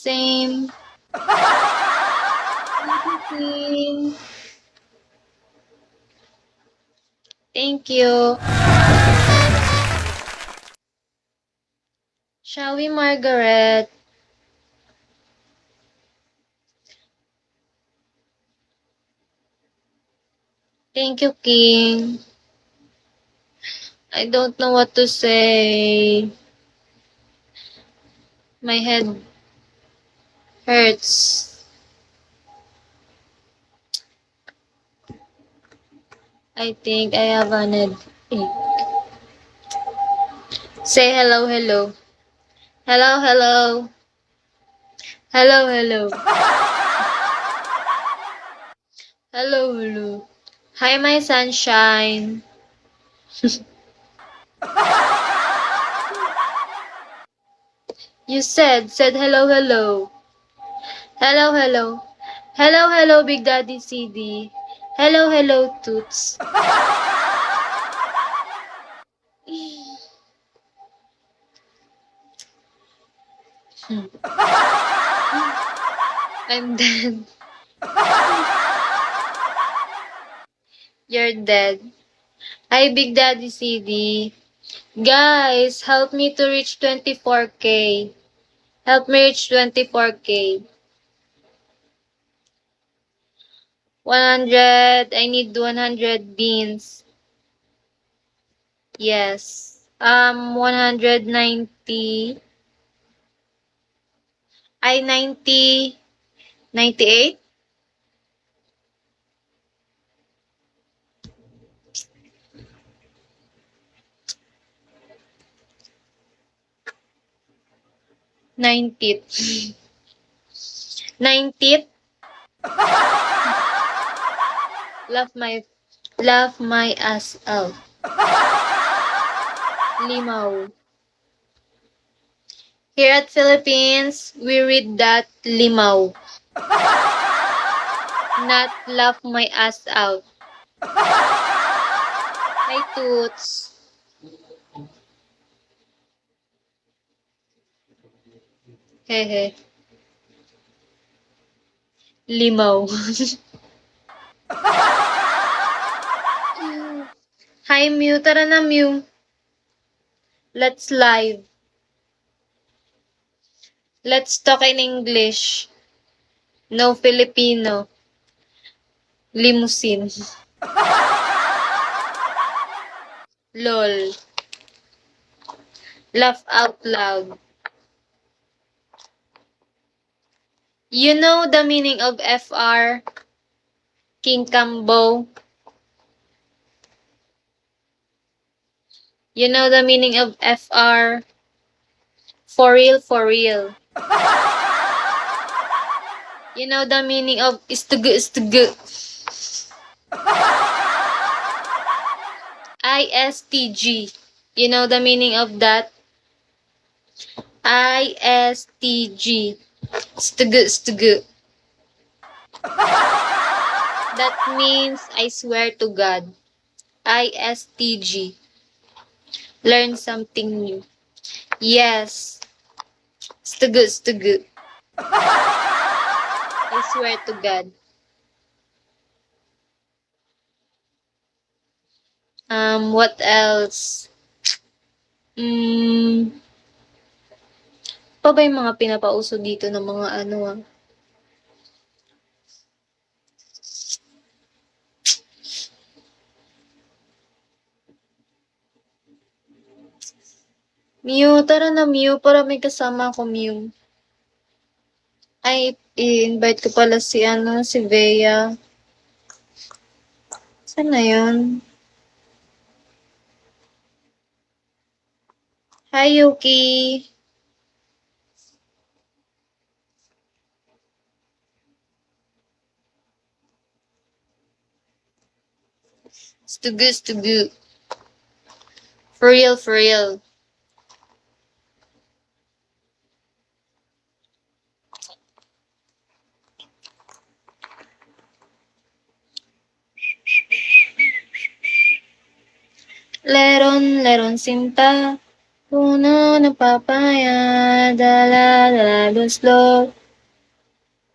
Same. Queen. Thank you. Shall we, Margaret? Thank you, King. I don't know what to say. My head hurts. I think I have an headache. Say hello, hello. Hello, hello. Hello, hello. Hello, hello. Hi, my sunshine. You said hello, hello. Hello, hello. Hello, hello, Big Daddy CD. Hello, hello, Toots. I'm dead. You're dead. Hi, Big Daddy CD. Guys, help me to reach 24K. Help me reach 24K. 100. I need 100 beans. Yes. 190. 90. 98? Ninetieth. 90th. Laugh my ass out. Limaw. Here at Philippines, we read that limaw. Not laugh my ass out. Hi, Toots. Hehe. Limaw. Hi, Mew. Tara na, Mew. Let's live. Let's talk in English. No Filipino. Limousine. LOL. Laugh out loud. You know the meaning of FR? King Cambo. You know the meaning of FR? For real, for real. You know the meaning of istugu, istugu? ISTG. You know the meaning of that? ISTG. Istugu, istugu. That means I swear to God. ISTG. Learn something new. Yes. Istugu, istugu. I swear to God. What else? Pa ba yung mga pinapauso dito ng mga ano Mew, tara na Mew, para may kasama ako Mew. Ay, i-invite ko pala si Bea. Saan na yun? Hi, Yuki. Stugu, stugu. For real, for real. Leron, leron sinta. Puno ng papaya, dala-dala slow.